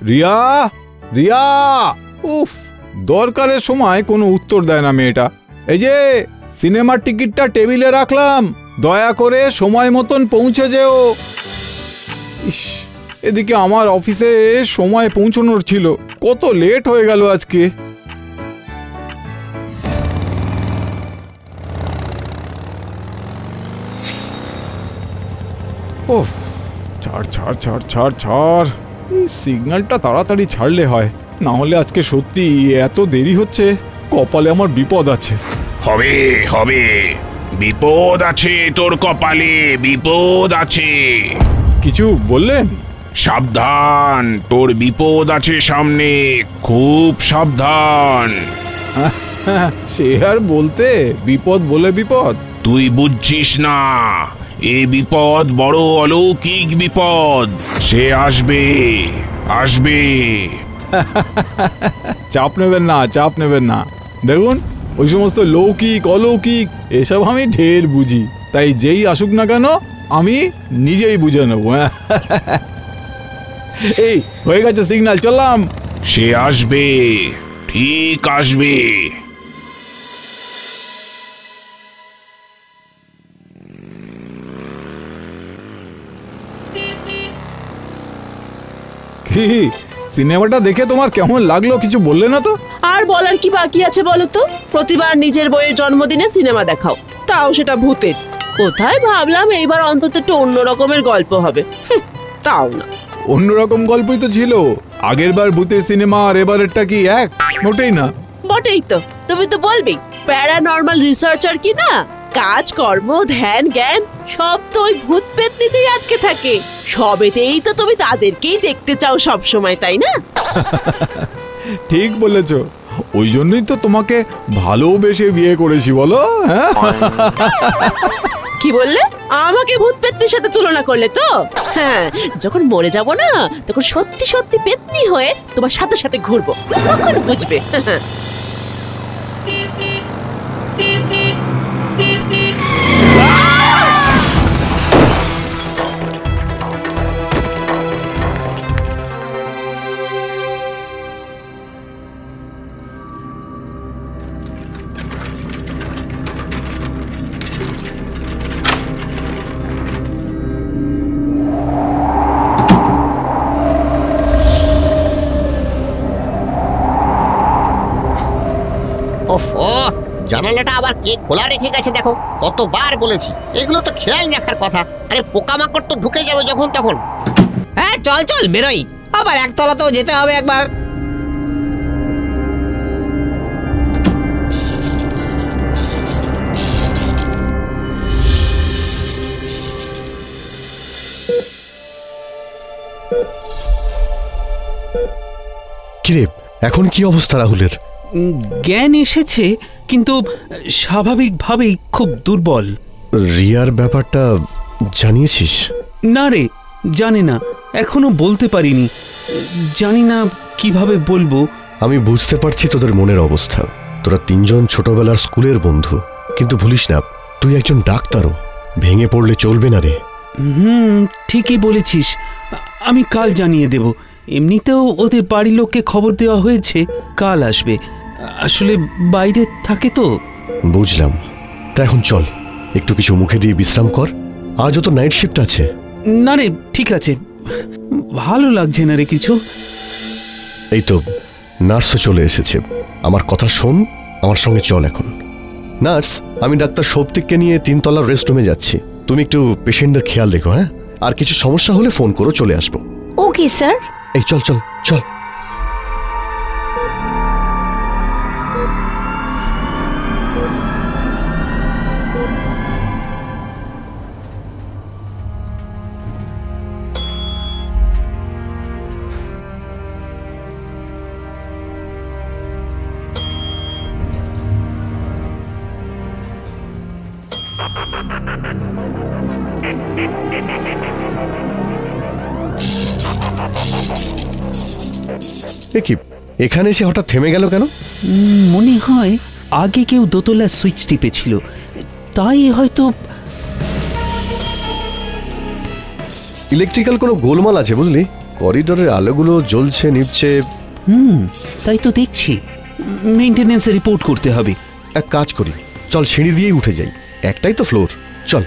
রিয়া, রিয়া, উফ, দরকারের সময় কোনো উত্তর দেয় না মেয়েটা। এই যে সিনেমার টিকিটটা টেবিলে রাখলাম, দয়া করে সময় মতন পৌঁছে যেও। ইস, এদিকে আমার অফিসে সময় পৌঁছানোর ছিল, কত লেট হয়ে গেল আজকে। ওহ, ছাড় ছাড় ছাড় ছাড় ছাড়, সিগন্যালটা তাড়াতাড়ি ছাড়লে হয়, না হলে আজকে সত্যি এত দেরি হচ্ছে, কপালে আমার বিপদ আছে। হবে হবে, বিপদ আছে তোর কপালে, বিপদ আছে। কিছু বললেন? সাবধান, তোর বিপদ আছে সামনে, খুব সাবধান। সে আর বলতে, বিপদ বলে বিপদ। তুই বুঝছিস না, এ বিপদ বড় অলৌকিক বিপদ, সে আসবে আসবে। চাপ নেবেন না, চাপ নেবেন না। দেখুন, ওই সমস্ত লৌকিক অলৌকিক এসব আমি ঢের বুঝি, তাই যেই আসুক না কেন আমি নিজেই বুঝে নেব। এই হয়ে গেছে সিগন্যাল, চললাম। সে আসবে, ঠিক আসবে। কি সিনেমাটা দেখে তোমার কেমন লাগলো কিছু বললে না তো? আর বলার কি বাকি আছে বলো তো? প্রতিবার নিজের বইয়ের জন্মদিনে সিনেমা দেখাও, তাও সেটা ভূতের। কোথায় ভাবলাম এইবার অন্তত একটু অন্য রকমের গল্প হবে, তাও না। অন্যরকম গল্পই তো ছিল, আগের বার ভূতের সিনেমা আর এবারেরটা কি এক? মোটেই না। বটেই তো, তুমি তো বলবেই প্যারানর্মাল রিসার্চার কি না, কাজ কর্ম ধ্যান জ্ঞান সব তো ওই ভূত পেতনিতেই আটকে থাকে। সবেতেই তো তুমি তাদেরকেই দেখতে চাও সব সময়, তাই না? ঠিক বলেছো, ওই জন্যই তো তোমাকে ভালোবেসে বিয়ে করেছি, বলো? হ্যাঁ, কি বললে? আমাকে ভূত পেতনির সাথে তুলনা করলে তো? হ্যাঁ, যখন মরে যাব না তখন সত্যি সত্যি পেতনি হয়ে তোমার সাথে সাথে ঘুরবো, তখন বুঝবে। ওফো, জানালাটা আবার কে খোলা রেখে গেছে দেখো, কতবার বলেছি এগুলো তো খেয়াল রাখার কথা। আরে পোকামাকড় তো ঢুকে যাবে যখন তখন। হ্যাঁ চল চল বেরোই, আবার একতলাতেও যেতে হবে একবার। কিরে, এখন কি অবস্থা রাহুলের? জ্ঞান এসেছে, কিন্তু স্বাভাবিকভাবেই খুব দুর্বল। রিয়ার ব্যাপারটা জানিয়েছিস? না রে, জানে না, এখনো বলতে পারিনি। জানি না কিভাবে বলবো। আমি বুঝতে পারছি তোদের মনের অবস্থা। তোরা তিনজন ছোটবেলার স্কুলের বন্ধু, কিন্তু ভুলিস না তুই একজন ডাক্তারও। ভেঙে পড়লে চলবে না রে। ঠিকই বলেছিস, আমি কাল জানিয়ে দেব। এমনিতেও ওদের বাড়ির লোককে খবর দেওয়া হয়েছে, কাল আসবে। আসলে বাইরে থাকে তো। বুঝলাম, তা এখন চল, একটু কিছু মুখে দিয়ে বিশ্রাম কর, আজও তো নাইট শিফট আছে। না রে, ঠিক আছে, ভালো লাগছে না রে কিছু। এই তো নার্সও চলে এসেছে, আমার কথা শোন, আমার সঙ্গে চল এখন। নার্স, আমি ডাক্তার সৌপ্তিককে নিয়ে 3 তলার রেস্ট রুমে যাচ্ছি, তুমি একটু পেশেন্টদের খেয়াল রেখো। হ্যাঁ, আর কিছু সমস্যা হলে ফোন করো, চলে আসবো। Okay sir. এই চল চল চল। কি এখানে এসে হঠাৎ থেমে গেল কেন? মনে হয় আগে কেউ দোতলার সুইচ টিপেছিল, তাই হয়তো ইলেকট্রিক্যাল কোনো গোলমাল আছে বুঝলি, করিডোরের আলোগুলো জ্বলছে নিভছে। তাই তো দেখছি। মেইনটেনেন্সে রিপোর্ট করতে হবে। এক কাজ করি, চল সিঁড়ি দিয়েই উঠে যাই, একটাই তো ফ্লোর, চল।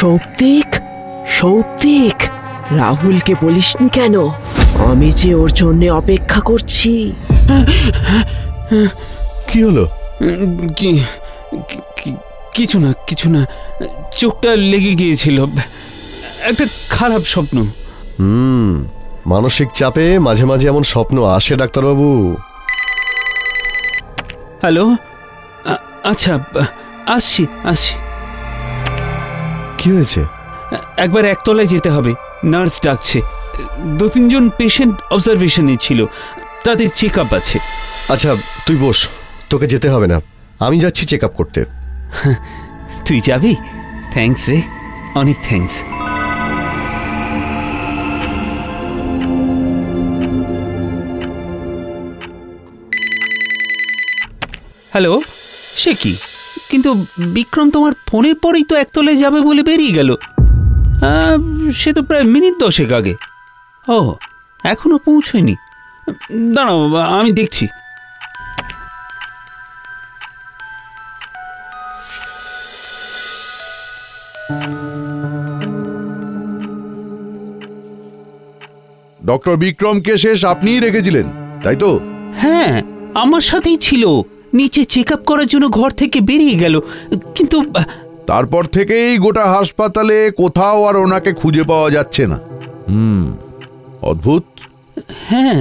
সৌপ্তিক, সৌপ্তিক, রাহুলকে বলিসনি কেন? আমি যে ওর জন্য অপেক্ষা করছি। কি হলো? কিছু না, কিছু না, চোখটা লেগে গিয়েছিল, একটা খারাপ স্বপ্ন। মানসিক চাপে মাঝে মাঝে এমন স্বপ্ন আসে ডাক্তারবাবু। হ্যালো, আচ্ছা আসছি আসছি। কি হয়েছে? একবার একতলায় যেতে হবে, নার্স ডাকছে। 2-3 জন পেশেন্ট অবজারভেশনে ছিল, তাদের চেক আপ আছে। আচ্ছা তুই বস, তোকে যেতে হবে না, আমি যাচ্ছি চেক আপ করতে। তুই যাবি? থ্যাঙ্কস রে, অনেক থ্যাঙ্কস। হ্যালো, সে কি? কিন্তু বিক্রম তোমার ফোনের পরেই তো একতলায় যাবে বলে বেরিয়ে গেল। সে তো প্রায় মিনিট 10 আগে। ও, এখনো পৌঁছয়নি। দাঁড়াও, আমি দেখছি। ডক্টর বিক্রমকে শেষ আপনিই রেখেছিলেন, তাই তো? হ্যাঁ, আমার সাথেই ছিল। নিচে চেক আপ করার জন্য ঘর থেকে বেরিয়ে গেল, কিন্তু তারপর থেকেই গোটা হাসপাতালে কোথাও আর ওনাকে খুঁজে পাওয়া যাচ্ছে না। অদ্ভুত। হ্যাঁ,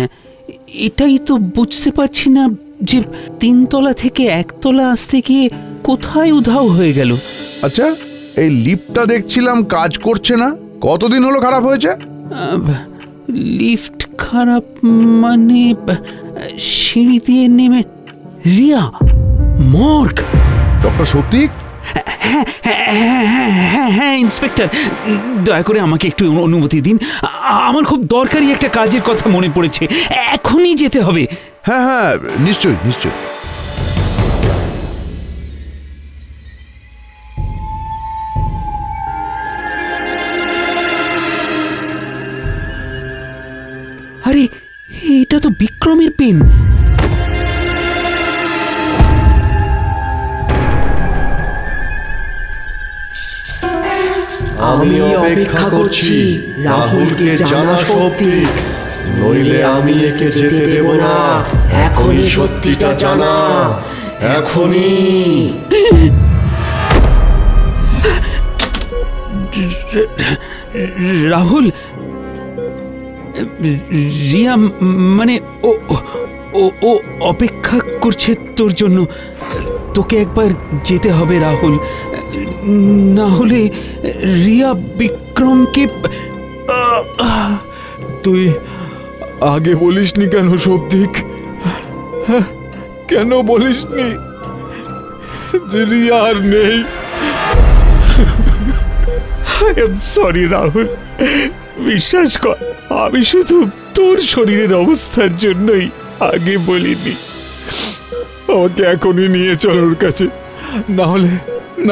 এটাই তো বুঝতে পারছি না যে 3 তলা থেকে 1 তলা আসতে গিয়ে কোথায় উধাও হয়ে গেল। আচ্ছা, এই লিফটটা দেখছিলাম কাজ করছে না, কতদিন হলো খারাপ হয়েছে? লিফট খারাপ মানে সিঁড়ি দিয়ে নেমে রিয়া মর্গ। ডক্টর সৌপ্তিক? হ্যাঁ ইন্সপেক্টর, দয়া করে আমাকে একটু অনুমতি দিন। আমার খুব দরকারি একটা কাজের কথা মনে পড়েছে, এখনই যেতে হবে। হ্যাঁ হ্যাঁ, নিশ্চয়ই নিশ্চয়ই। আরে, এটা তো বিক্রমের পেন। আমি অপেক্ষা করছি রাহুলকে জানা সৌপ্তিক, নইলে আমি একে যেতে দেব না। এখনই সত্যিটা জানা, এখনই। রাহুল, রিয়া মানে ও ও ও অপেক্ষা করছে তোর জন্য। তোকে একবার যেতে হবে রাহুল, না হলে রিয়া বিক্রমকে। তুই আগে বলিসনি কেন সৌপ্তিক? কেন বলিসনি যে রিয়া আর নেই? আই এম সরি রাহুল, বিশ্বাস কর, আমি শুধু তোর শরীরের অবস্থার জন্যই আগে বলিনি। আমাকে এখনই নিয়ে চল ওর কাছে, না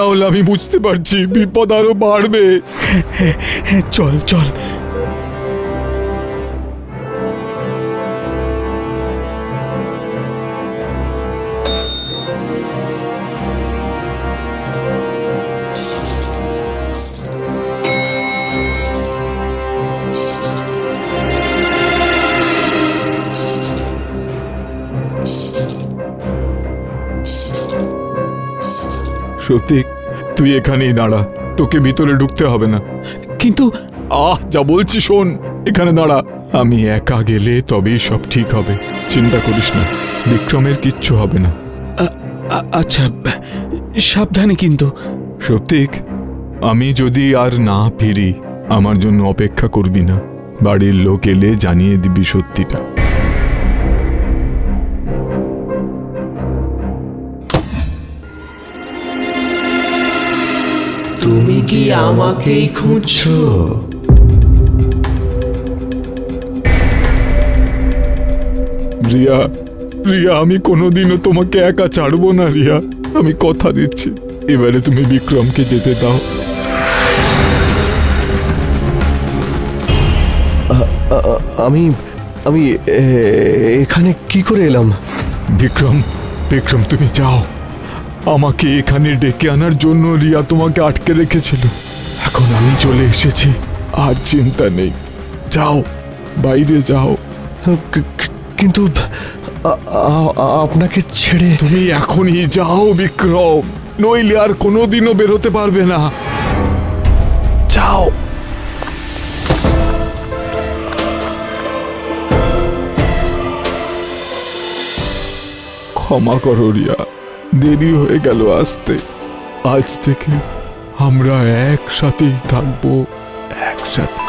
হলে আমি বুঝতে পারছি বিপদ আরো বাড়বে। চল চল। সৌপ্তিক, তুই এখানেই দাঁড়া, তোকে ভিতরে ঢুকতে হবে না। কিন্তু যা বলছি শোন, এখানে দাঁড়া। আমি একা গেলে তবেই সব ঠিক হবে, চিন্তা করিস না, বিক্রমের কিচ্ছু হবে না। আচ্ছা, সাবধানে কিন্তু। সৌপ্তিক, আমি যদি আর না ফিরি, আমার জন্য অপেক্ষা করবি না। বাড়ির লোক এলে জানিয়ে দিবি সত্যিটা। তুমি কি আমাকেই খুঁজছো? রিয়া, রিয়া, আমি কোনোদিনও তোমাকে একা ছাড়বো না রিয়া, আমি কথা দিচ্ছি। এবারে তুমি বিক্রমকে যেতে দাও। আমি আমি এখানে কি করে এলাম? বিক্রম, বিক্রম তুমি যাও। আমাকে এখানে ডেকে আনার জন্য রিয়া তোমাকে আটকে রেখেছিল। এখন আমি চলে এসেছি, আর চিন্তা নেই। যাও, বাইরে যাও। কিন্তু আপনাকে ছেড়ে তুমি এখনই যাও বিক্রম, নইলে আর কোনোদিনও বেরোতে পারবে না। যাও। ক্ষমা করো রিয়া, দেরি হয়ে গেল আসতে। আজ থেকে আমরা একসাথেই থাকবো, একসাথে।